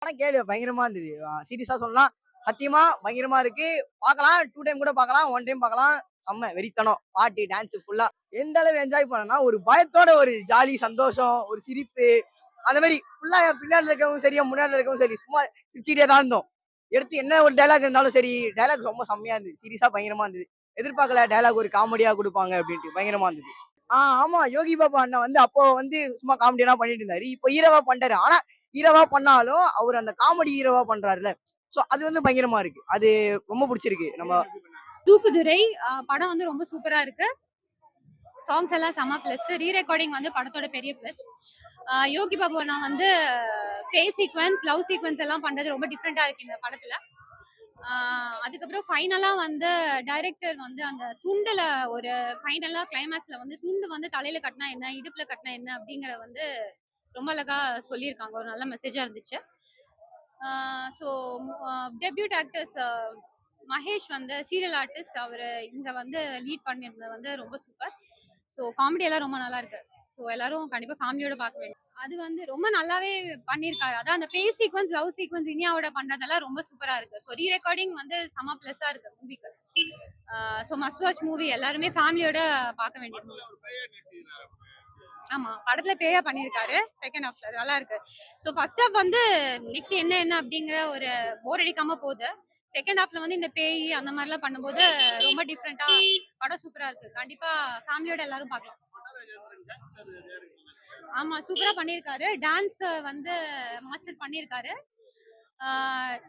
ஆனா கேள்வி பயங்கரமா இருந்தது. சீரியஸா சொல்லலாம். சத்தியமா பயங்கரமா இருக்கு. பார்க்கலாம். 2 டைம் கூட பார்க்கலாம். 1 டைம் பார்க்கலாம். செம்ம வெறித்தனம். பாட்டு, டான்ஸ் ஃபுல்லா. எந்த அளவு என்ஜாய் பண்ணேன்னா, ஒரு பயத்தோட ஒரு ஜாலி, சந்தோஷம், ஒரு சிரிப்பு. அந்த மாரி ஃபுல்லா என் பின்னாடி இருக்கவங்க சரி, என் முன்னாடி இருக்கவங்க சரி, சும்மா சிரிச்சுட்டே தான் இருந்தோம். எடுத்து என்ன ஒரு டயலாக் இருந்தாலும் சரி, டயலாக் ரொம்ப செம்மையா இருந்தது. சீரியஸா பயங்கரமா இருந்தது. எதிர்பார்க்கல டயலாக் ஒரு காமெடியா குடுப்பாங்க அப்டின்ட்டு. பயங்கரமா இருந்தது. ஆமா. யோகி பாபு அண்ணன் வந்து அப்போ வந்து சும்மா காமெடியா பண்ணிட்டு இருந்தாரு. இப்போ ஹீரோவா பண்ட்டாரு. ஆனா ஹீரோவா பண்ணாலும், அவரு அந்த காமெடி ஹீரோவா பண்றாருல்ல. சோ அது வந்து பயங்கரமா இருக்கு. அது ரொம்ப புடிச்சிருக்கு. நம்ம தூக்குதுரை படம் வந்து ரொம்ப சூப்பரா இருக்கு. சாங்ஸ் எல்லாம் செம பிளஸ். ரீ ரெக்கார்டிங் வந்து படத்தோட பெரிய பிளஸ். யோகி பாபு அண்ணா வந்து பே சீக்வன்ஸ், லவ் சீக்வன்ஸ் எல்லாம் பண்றது ரொம்ப டிஃப்ரெண்டா இருக்கு இந்த படத்துல. அதுக்கப்புறம் ஃபைனலா வந்து டைரக்டர் வந்து அந்த துண்டுல ஒரு ஃபைனலா கிளைமேக்ஸ்ல வந்து துண்டு வந்து தலையில கட்டினா என்ன, இடுப்புல கட்டினா என்ன அப்படிங்கறத வந்து ரொம்ப அழகா சொல்லியிருக்காங்க. ஒரு நல்ல மெசேஜா இருந்துச்சு. ஸோ டெபியூட் ஆக்டர்ஸ் மகேஷ் வந்து சீரியல் ஆர்டிஸ்ட். அவரு இங்க வந்து லீட் பண்ணியிருந்தது வந்து ரொம்ப சூப்பர். ஸோ காமெடி எல்லாம் ரொம்ப நல்லா இருக்கு. ஸோ எல்லாரும் கண்டிப்பா ஃபேமிலியோட பார்க்க வேண்டும். அது வந்து ரொம்ப நல்லாவே பண்ணியிருக்காரு. அதான் அந்த பே சீக்வன்ஸ், லவ் சீக்வன்ஸ் இனியாவோட பண்றதெல்லாம் ரொம்ப சூப்பரா இருக்கு. ஸோ ரீ ரெக்கார்டிங் வந்து செம பிளஸ்ஸா இருக்கு மூவிக்கு. So must watch movie. எல்லாருமே ஃபேமிலியோட பார்க்க வேண்டிய மூவி. ஆமா, படத்துல பேயா பண்ணியிருக்காரு. செகண்ட் ஹாஃப்ல நல்லா இருக்கு. ஸோ ஃபர்ஸ்ட் ஹாஃப் வந்து நெக்ஸ்ட் என்ன என்ன அப்படிங்கிற ஒரு போர் அடிக்காம போகுது. செகண்ட் ஹாஃப்ல வந்து இந்த பேய் அந்த மாதிரிலாம் பண்ணும்போது ரொம்ப டிஃப்ரெண்டா படம் சூப்பரா இருக்கு. கண்டிப்பா ஃபேமிலியோட எல்லாரும் பார்க்கலாம். ஆமா, சூப்பரா பண்ணியிருக்காரு. டான்ஸ் வந்து மாஸ்டர் பண்ணியிருக்காரு.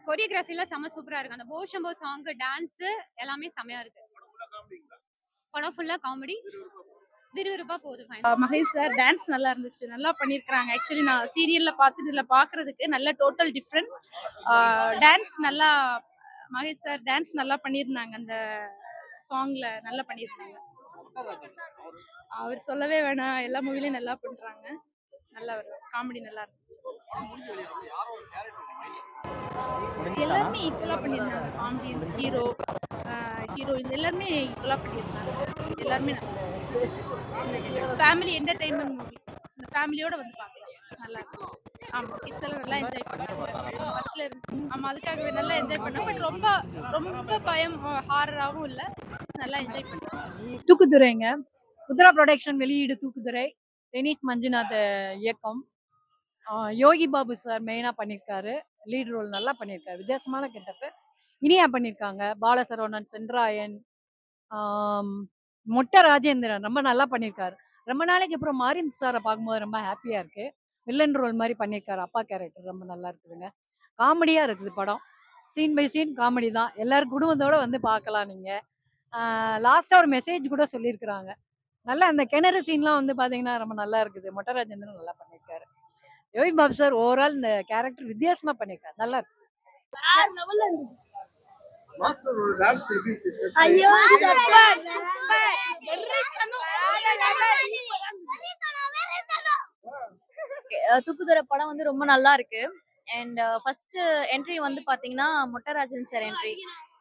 கொரியோகிராஃபில செம சூப்பரா இருக்கு. அந்த போஷம்போ சாங், டான்ஸ் எல்லாமே செமையா இருக்கு. படம் ஃபுல்லா காமெடி. விறுவிறுப்பா போகுது. மகேஷ் சார் டான்ஸ் நல்லா இருந்துச்சு, நல்லா பண்ணியிருக்காங்க. ஆக்சுவலி நான் சீரியல்ல பார்த்து இதில் பார்க்கறதுக்கு நல்ல டோட்டல் டிஃப்ரென்ஸ். டான்ஸ் நல்லா, மகேஷ் சார் டான்ஸ் நல்லா பண்ணியிருந்தாங்க. அந்த சாங்ல நல்லா பண்ணியிருந்தாங்க. அவர் சொல்லவே வேணாம், எல்லா மூவிலையும் நல்லா பண்றாங்க. நல்லா காமெடி நல்லா இருந்துச்சு. எல்லாருமே ஈக்குவலா பண்ணியிருந்தாங்க. காமெடியன்ஸ், ஹீரோயின் எல்லாருமே ஈக்குவலா பண்ணியிருந்தாங்க. எல்லாருமே நல்லா இருந்துச்சு. Family entertainment movie. இந்த ஃபேமிலியோட வந்து பார்க்கலாம். நல்லா இருந்துச்சு. ஆமா, கிட்ஸ் எல்லாம் நல்லா என்ஜாய் பண்ணாங்க. ஃபர்ஸ்ட்ல இருந்து ஆமா, அதுக்காகவே நல்லா என்ஜாய் பண்ணோம். பட் ரொம்ப ரொம்ப பயம் ஹாரராகவும் இல்லை. நல்லா என்ஜாய் பண்ணோம். தூக்குதுரைங்க. உத்ரா ப்ரொடக்ஷன் வெளியீடு தூக்குதுரை. டெனிஸ் மஞ்சுநாத் இயக்கம். யோகி பாபு சார் மெயினா பண்ணியிருக்காரு. லீட் ரோல் நல்லா பண்ணியிருக்காரு. வித்தியாசமான கெட்டப்பு. இனியா பண்ணியிருக்காங்க. பாலசரவணன், சென்றாயன், மொட்டை ராஜேந்திரன் ரொம்ப நல்லா பண்ணியிருக்காரு. ரொம்ப நாளைக்கு அப்புறம் மாரின் சாரை பார்க்கும்போது ரொம்ப ஹாப்பியா இருக்கு. வில்லன் ரோல் மாதிரி பண்ணியிருக்காரு. அப்பா கேரக்டர் ரொம்ப நல்லா இருக்குதுங்க. காமெடியா இருக்குது படம். சீன் பை சீன் காமெடி தான். எல்லாரும் குடும்பத்தோட வந்து பார்க்கலாம் நீங்க. லாஸ்டா ஒரு மெசேஜ் கூட சொல்லியிருக்கிறாங்க. நல்லா அந்த கிணறு சீன்லாம் வந்து பாத்தீங்கன்னா ரொம்ப நல்லா இருக்குது. மொட்டை ராஜேந்திரன் நல்லா பண்ணியிருக்காரு. யோகி பாபு சார் ஓவரால் இந்த கேரக்டர் வித்தியாசமா பண்ணியிருக்காரு. நல்லா இருக்கு. தூக்குதுரை படம் வந்து ரொம்ப நல்லா இருக்கு. அண்ட் ஃபர்ஸ்ட் என்ட்ரி வந்து பாத்தீங்கன்னா மொட்டராஜன் சார் என்ட்ரி.